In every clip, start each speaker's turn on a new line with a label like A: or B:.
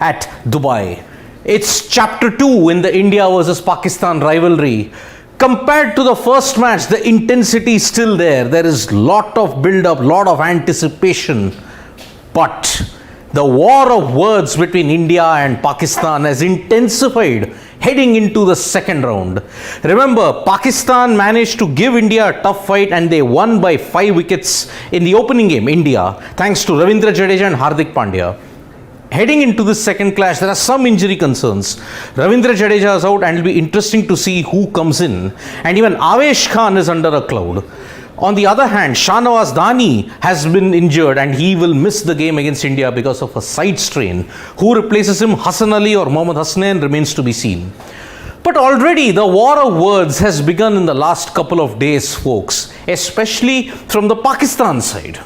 A: at Dubai. It's chapter 2 in the India versus Pakistan rivalry. Compared to the first match, the intensity is still there. There is lot of build-up, lot of anticipation. But the war of words between India and Pakistan has intensified heading into the second round. Remember, Pakistan managed to give India a tough fight and they won by 5 wickets in the opening game, India, thanks to Ravindra Jadeja and Hardik Pandya. Heading into this second clash, there are some injury concerns. Ravindra Jadeja is out and it will be interesting to see who comes in. And even Avesh Khan is under a cloud. On the other hand, Shahnawaz Dani has been injured and he will miss the game against India because of a side strain. Who replaces him, Hassan Ali or Mohammad Hasnain, remains to be seen. But already the war of words has begun in the last couple of days, folks, especially from the Pakistan side.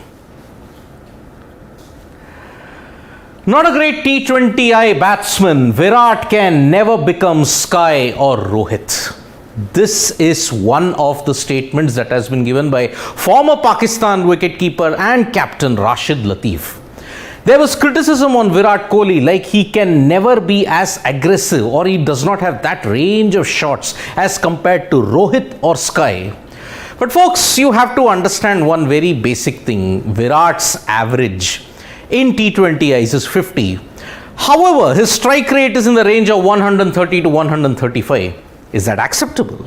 A: Not a great T20I batsman, Virat can never become Sky or Rohit. This is one of the statements that has been given by former Pakistan wicketkeeper and captain Rashid Latif. There was criticism on Virat Kohli, like he can never be as aggressive or he does not have that range of shots as compared to Rohit or Sky. But folks, you have to understand one very basic thing. Virat's average in T20Is is 50. However, his strike rate is in the range of 130 to 135. Is that acceptable?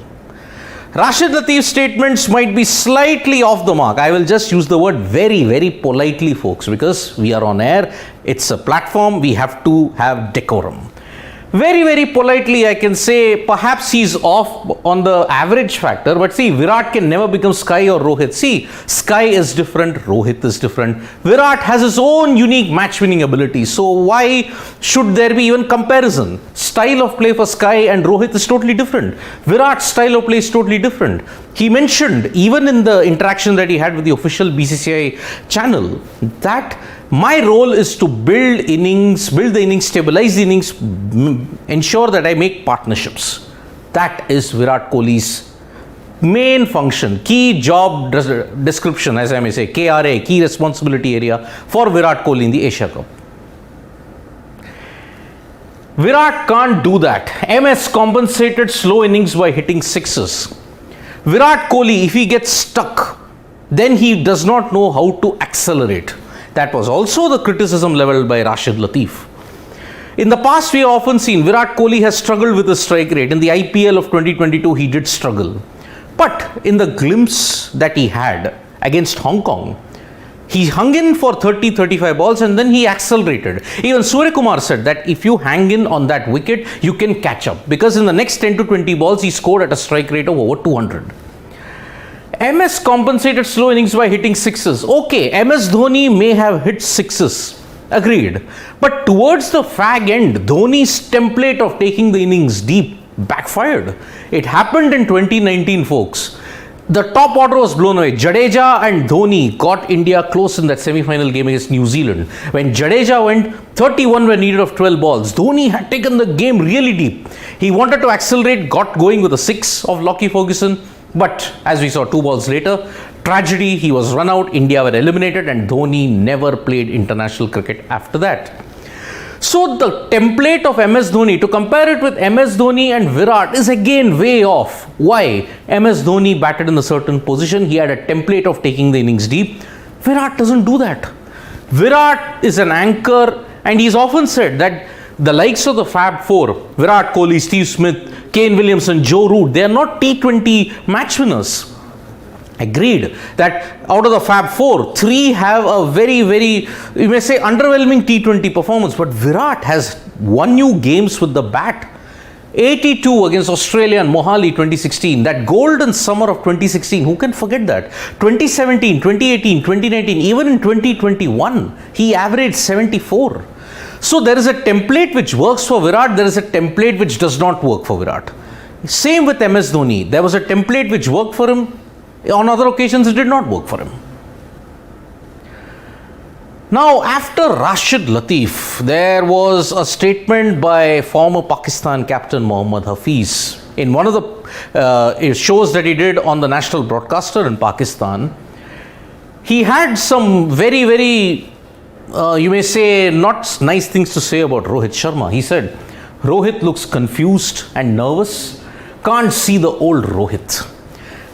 A: Rashid Latif's statements might be slightly off the mark. I will just use the word very, very politely, folks, because we are on air. It's a platform. We have to have decorum. Very, very politely, I can say perhaps he's off on the average factor. But see, Virat can never become Sky or Rohit. See, Sky is different, Rohit is different. Virat has his own unique match-winning ability. So why should there be even comparison? Style of play for Sky and Rohit is totally different. Virat's style of play is totally different. He mentioned, even in the interaction that he had with the official BCCI channel, that my role is to build the innings, stabilize the innings, ensure that I make partnerships. That is Virat Kohli's main function, key job description, as I may say, KRA, key responsibility area for Virat Kohli in the Asia Cup. Virat can't do that. MS compensated slow innings by hitting sixes. Virat Kohli, if he gets stuck, then he does not know how to accelerate. That was also the criticism leveled by Rashid Latif. In the past, we have often seen Virat Kohli has struggled with his strike rate. In the IPL of 2022, he did struggle. But in the glimpse that he had against Hong Kong, he hung in for 30-35 balls and then he accelerated. Even Surya Kumar said that if you hang in on that wicket, you can catch up. Because in the next 10 to 20 balls, he scored at a strike rate of over 200. MS compensated slow innings by hitting sixes. Okay, MS Dhoni may have hit sixes. Agreed. But towards the fag end, Dhoni's template of taking the innings deep backfired. It happened in 2019, folks. The top order was blown away. Jadeja and Dhoni got India close in that semi-final game against New Zealand. When Jadeja went 31 were needed of 12 balls, Dhoni had taken the game really deep. He wanted to accelerate, got going with a 6 of Lockie Ferguson. But as we saw 2 balls later, tragedy, he was run out, India were eliminated and Dhoni never played international cricket after that. So the template of MS Dhoni, to compare it with MS Dhoni and Virat, is again way off. Why? MS Dhoni batted in a certain position, he had a template of taking the innings deep. Virat doesn't do that. Virat is an anchor and he's often said that the likes of the Fab Four, Virat Kohli, Steve Smith, Kane Williamson, Joe Root, they are not T20 match winners. Agreed that out of the Fab Four, 3 have a very, very, you may say, underwhelming T20 performance. But Virat has won you games with the bat. 82 against Australia and Mohali 2016. That golden summer of 2016, who can forget that? 2017, 2018, 2019, even in 2021, he averaged 74. So there is a template which works for Virat, there is a template which does not work for Virat. Same with MS Dhoni. There was a template which worked for him. On other occasions, it did not work for him. Now, after Rashid Latif, there was a statement by former Pakistan captain Mohammad Hafiz in one of the shows that he did on the national broadcaster in Pakistan. He had some very, very you may say not nice things to say about Rohit Sharma. He said, Rohit looks confused and nervous. Can't see the old Rohit.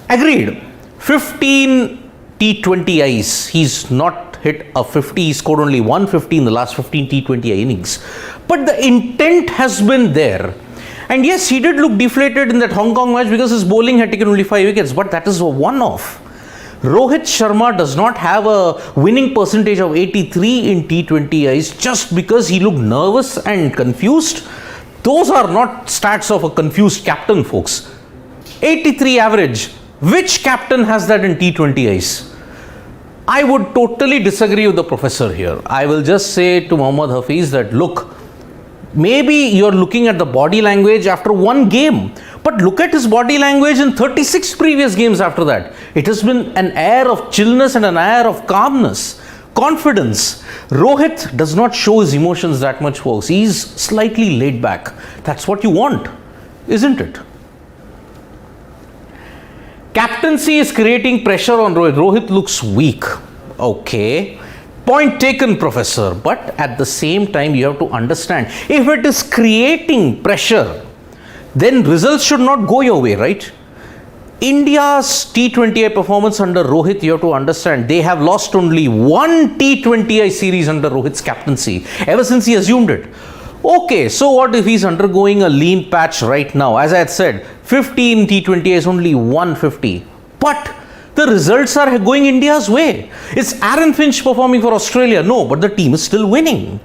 A: Agreed. 15 T20Is. He's not hit a 50. He scored only 150 in the last 15 T20I innings. But the intent has been there. And yes, he did look deflated in that Hong Kong match because his bowling had taken only 5 wickets. But that is a one-off. Rohit Sharma does not have a winning percentage of 83 in T20Is just because he looked nervous and confused. Those are not stats of a confused captain, folks. 83 average. Which captain has that in T20Is? I would totally disagree with the professor here. I will just say to Mohammad Hafiz that, look, maybe you're looking at the body language after one game, but look at his body language in 36 previous games after that. It has been an air of chillness and an air of calmness, confidence. Rohit does not show his emotions that much, folks. He's slightly laid back. That's what you want, isn't it? Captaincy is creating pressure on Rohit. Rohit looks weak. Okay. Point taken, professor. But at the same time, you have to understand, if it is creating pressure, then results should not go your way, right? India's T20I performance under Rohit, you have to understand, they have lost only one T20I series under Rohit's captaincy, ever since he assumed it. Okay, so what if he's undergoing a lean patch right now? As I had said, 15 T20Is, only 150. But the results are going India's way. Is Aaron Finch performing for Australia? No, but the team is still winning.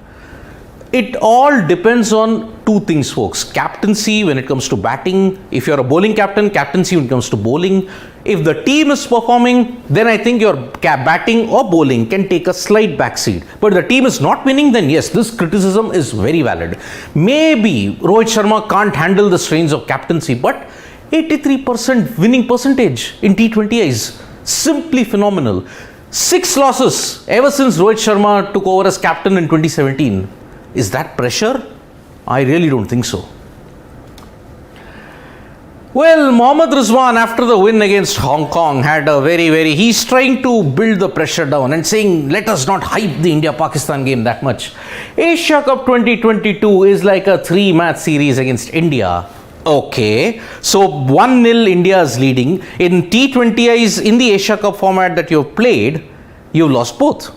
A: It all depends on two things, folks. Captaincy when it comes to batting. If you're a bowling captain, captaincy when it comes to bowling. If the team is performing, then I think your batting or bowling can take a slight backseat. But if the team is not winning, then yes, this criticism is very valid. Maybe Rohit Sharma can't handle the strains of captaincy, but 83% winning percentage in T20Is. Simply phenomenal. 6 losses ever since Rohit Sharma took over as captain in 2017. Is that pressure? I really don't think so. Well, Mohammad Rizwan, after the win against Hong Kong, had a he's trying to build the pressure down and saying, let us not hype the India-Pakistan game that much. Asia Cup 2022 is like a 3-match series against India. Okay, so 1-0 India is leading. In T20Is, in the Asia Cup format that you've played, you've lost both.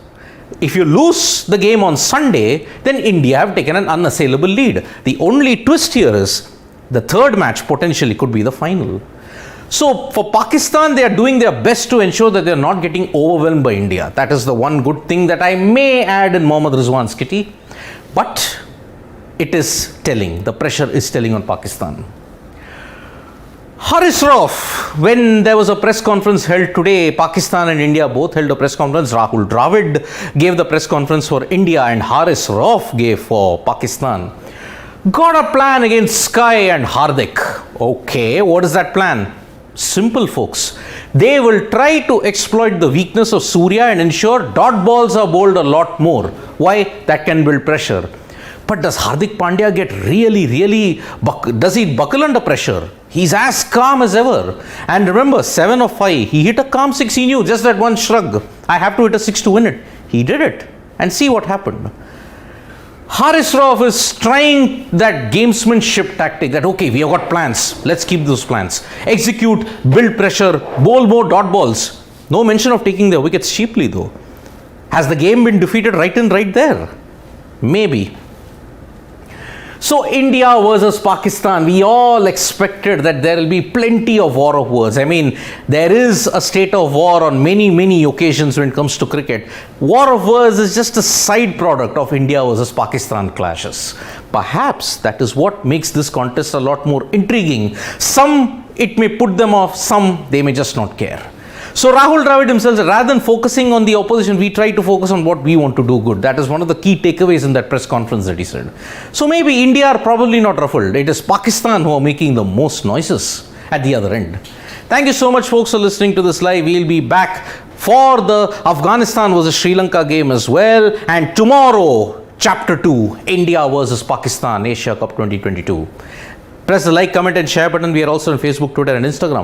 A: If you lose the game on Sunday, then India have taken an unassailable lead. The only twist here is the third match potentially could be the final. So for Pakistan, they are doing their best to ensure that they are not getting overwhelmed by India. That is the one good thing that I may add in Mohammad Rizwan's kitty. But it is telling, the pressure is telling on Pakistan. Haris Rauf, when there was a press conference held today, Pakistan and India both held a press conference. Rahul Dravid gave the press conference for India and Haris Rauf gave for Pakistan. Got a plan against Sky and Hardik. Okay, what is that plan? Simple, folks. They will try to exploit the weakness of Surya and ensure dot balls are bowled a lot more. Why? That can build pressure. But does Hardik Pandya get does he buckle under pressure? He's as calm as ever. And remember, 7 of 5, he hit a calm 6, he knew, just that one shrug. I have to hit a 6 to win it. He did it. And see what happened. Haris Rauf is trying that gamesmanship tactic that, okay, we have got plans. Let's keep those plans. Execute, build pressure, bowl more dot balls. No mention of taking their wickets cheaply though. Has the game been defeated right there? Maybe. So India versus Pakistan, we all expected that there will be plenty of war of words. I mean, there is a state of war on many occasions when it comes to cricket. War of words is just a side product of India versus Pakistan clashes. Perhaps that is what makes this contest a lot more intriguing. Some, it may put them off, some, they may just not care. So Rahul Dravid himself, rather than focusing on the opposition, we try to focus on what we want to do good. That is one of the key takeaways in that press conference that he said. So maybe India are probably not ruffled. It is Pakistan who are making the most noises at the other end. Thank you so much, folks, for listening to this live. We'll be back for the Afghanistan versus Sri Lanka game as well. And tomorrow, Chapter 2, India versus Pakistan, Asia Cup 2022. Press the like, comment and share button. We are also on Facebook, Twitter and Instagram.